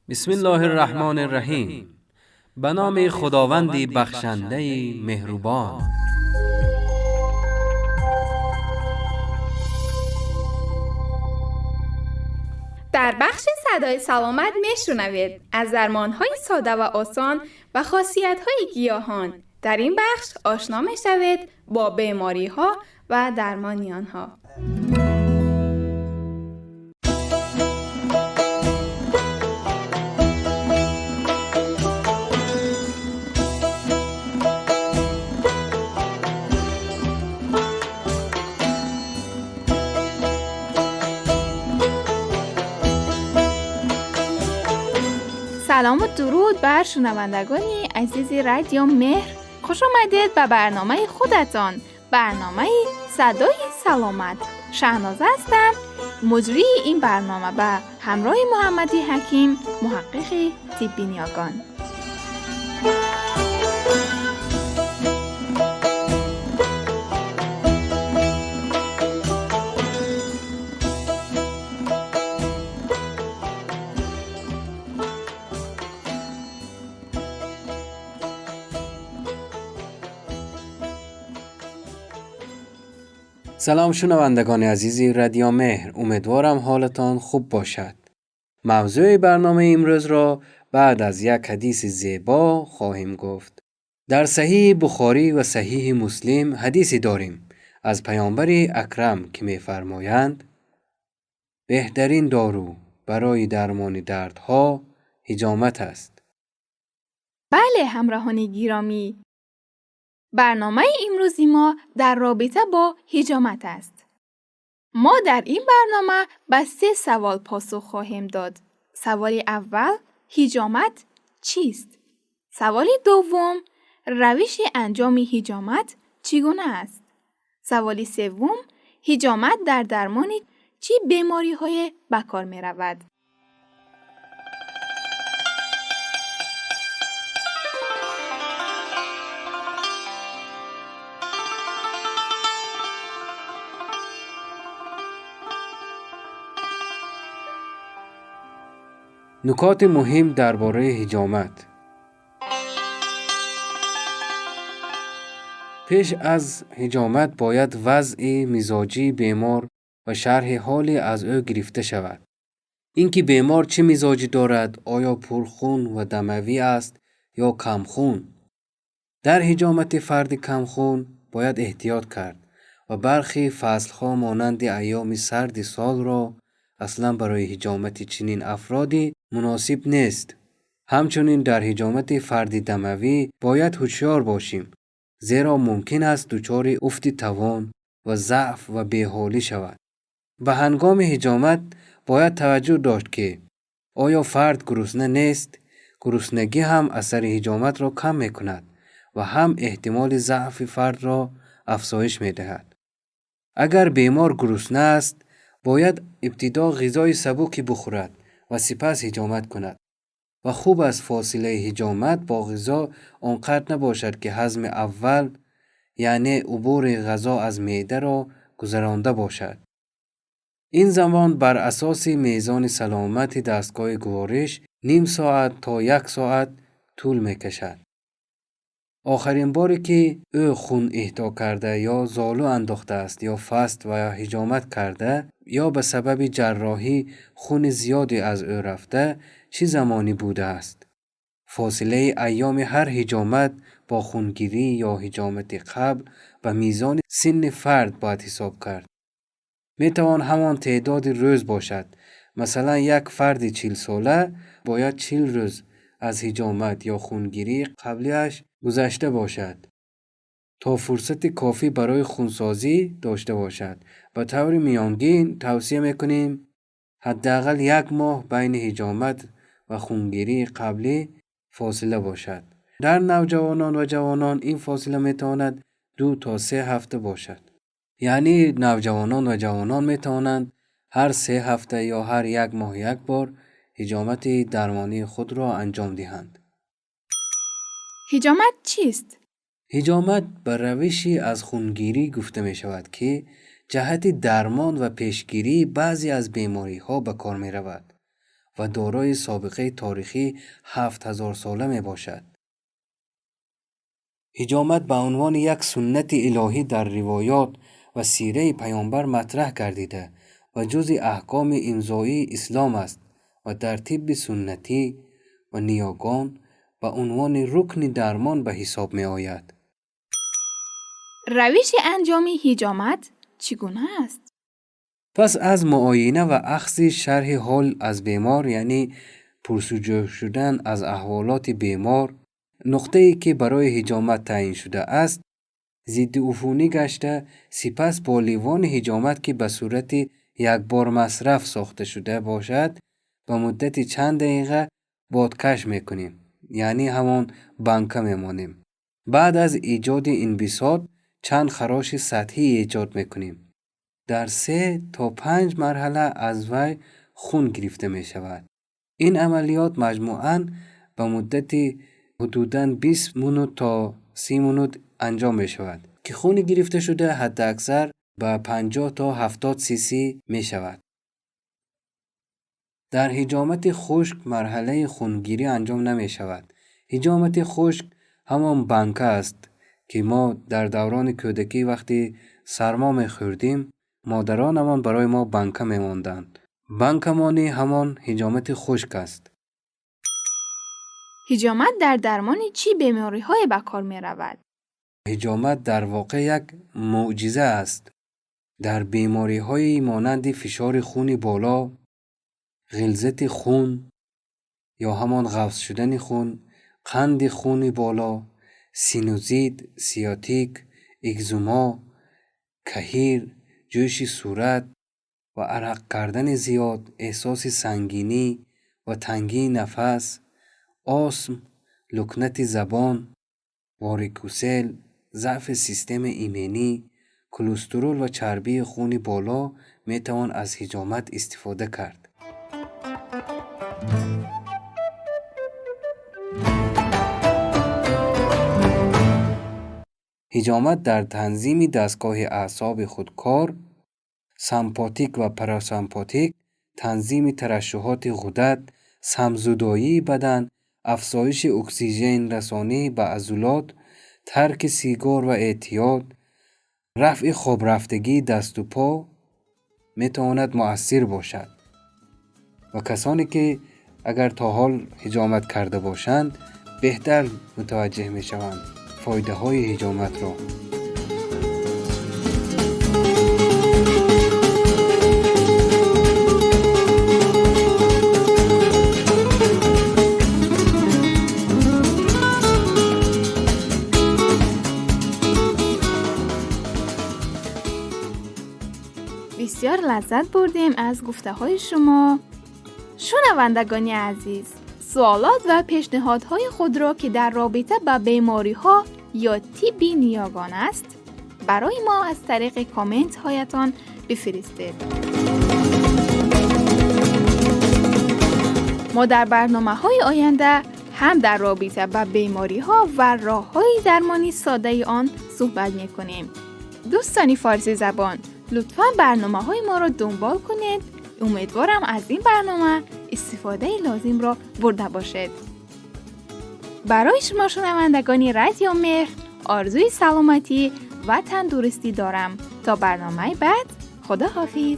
بسم الله الرحمن الرحیم. به نام خداوندی بخشنده مهربان. در بخش صدای سلامت میشنوید از درمانهای ساده و آسان و خاصیت‌های گیاهان. در این بخش آشنا میشوید با بیماری‌ها و درمان آنها. سلام و درود بر شنوندگان عزیز رادیو مهر. خوش آمدید به برنامه خودتان، برنامه صدای سلامت. شهناز هستم، مجری این برنامه به همراه محمدی حکیم، محقق طب نیاگان. سلام شنوندگان عزیزی رادیو مهر، امیدوارم حالتان خوب باشد. موضوع برنامه امروز را بعد از یک حدیث زیبا خواهیم گفت. در صحیح بخاری و صحیح مسلم حدیثی داریم از پیامبر اکرم که می‌فرمایند: بهترین دارو برای درمان دردها حجامت است. بله همراهان گرامی، برنامه امروزی ما در رابطه با حجامت است. ما در این برنامه به 3 سوال پاسخ خواهیم داد. سوال اول، حجامت چیست؟ سوال دوم، روش انجام حجامت چگونه است؟ سوال سوم، حجامت در درمان چه بیماری‌های به کار می‌رود؟ نکات مهم درباره حجامت. پیش از حجامت باید وضع مزاجی بیمار و شرح حال از او گرفته شود. اینکه بیمار چه مزاجی دارد، آیا پرخون و دموی است یا کمخون. در حجامت فرد کمخون باید احتیاط کرد و برخی فصلها مانند ایام سرد سال را اصلا برای حجامت چنین افرادی مناسب نیست. همچنین در حجامت فرد دموی باید هوشیار باشیم، زیرا ممکن است دچار افت توان و ضعف و بیحالی شود. به هنگام حجامت باید توجه داشت که آیا فرد گرسنه نیست. گرسنگی هم اثر حجامت را کم می کند و هم احتمال ضعف فرد را افزایش می دهد. اگر بیمار گرسنه است، باید ابتدا غذای سبکی بخورد و سپس حجامت کند و خوب از فاصله حجامت با غذا آنقدر نباشد که هضم اول، یعنی عبور غذا از معده را گذرانده باشد. این زمان بر اساس میزان سلامت دستگاه گوارش نیم ساعت تا 1 ساعت طول می کشد. آخرین باری که او خون اهدا کرده یا زالو انداخته است یا فست و یا حجامت کرده یا به سبب جراحی خون زیادی از او رفته چه زمانی بوده است؟ فاصله ایام هر حجامت با خونگیری یا حجامت قبل و میزان سن فرد باید حساب کرد. می توان همان تعداد روز باشد. مثلا یک فرد 40 ساله باید 40 روز از حجامت یا خونگیری قبلیش گذشته باشد تا فرصت کافی برای خونسازی داشته باشد. به طور میانگین توصیه میکنیم حداقل 1 ماه بین حجامت و خونگیری قبلی فاصله باشد. در نوجوانان و جوانان این فاصله میتواند 2 تا 3 هفته باشد. یعنی نوجوانان و جوانان میتوانند هر 3 هفته یا هر 1 ماه 1 بار حجامت درمانی خود را انجام دهند. حجامت چیست؟ حجامت به روشی از خونگیری گفته می شود که جهت درمان و پیشگیری بعضی از بیماری ها به کار می رود و دارای سابقه تاریخی 7000 ساله می باشد. حجامت به عنوان یک سنت الهی در روایات و سیره پیامبر مطرح گردیده و جزء احکام امضایی اسلام است و در طب سنتی و نیاگان به عنوان رکن درمان به حساب می آید. روش انجام حجامت چگونه است؟ پس از معاینه و اخذ شرح حال از بیمار، یعنی پرسجو شدن از احوالات بیمار، نقطه ای که برای حجامت تعیین شده است ضد عفونی گشته، سپس با لیوان حجامت که به صورت یک بار مصرف ساخته شده باشد به مدت چند دقیقه بادکش میکنیم، یعنی همان بنکه میمانیم. بعد از ایجاد انبساط چند خراش سطحی ایجاد میکنیم. در 3 تا 5 مرحله از وی خون گرفته می شود. این عملیات مجموعاً به مدت حدوداً 20 منوت تا 30 منوت انجام می شود که خون گرفته شده حد اکثر به 50 تا 70 سی سی می شود. در حجامت خشک مرحله خونگیری انجام نمی شود. حجامت خشک همان بنکه است که ما در دوران کودکی وقتی سرما می خوردیم مادرانمان برای ما بنکه می ماندند. بنکمانی همان حجامت خشک است. حجامت در درمان چی بیماری‌های به کار می رود؟ حجامت در واقع یک معجزه است. در بیماری‌های مانند فشار خون بالا، غلظت خون یا همان قبض شدن خون، قند خون بالا، سینوزیت، سیاتیک، اگزوما، کهیر، جوش صورت و عرق کردن زیاد، احساس سنگینی و تنگی نفس، آسم، لکنت زبان، واریکوسل، ضعف سیستم ایمنی، کلسترول و چربی خون بالا می توان از حجامت استفاده کرد. حجامت در تنظیم دستگاه اعصاب خودکار، سمپاتیک و پاراسمپاتیک، تنظیم ترشحات غدد، سمزدایی بدن، افزایش اکسیژن رسانی به عضلات، ترک سیگار و اعتیاد، رفع خواب رفتگی دست و پا می تواند مؤثر باشد و کسانی که اگر تا حال حجامت کرده باشند بهتر متوجه می شوند فایده های حجامت را. بسیار لذت بردیم از گفته های شما. شنوندگان عزیز، سوالات و پیشنهادهای خود را که در رابطه با بیماری ها یا طب نیاگان است برای ما از طریق کامنت هایتان بفرستید. ما در برنامه های آینده هم در رابطه با بیماری ها و راه های درمانی ساده آن صحبت می کنیم. دوستان فارسی زبان، لطفاً برنامه های ما را دنبال کنید. امیدوارم از این برنامه استفاده لازم را برده باشید. برای شما شنوندگان رادیو مهر آرزوی سلامتی و تندرستی دارم. تا برنامه بعد، خدا حافظ.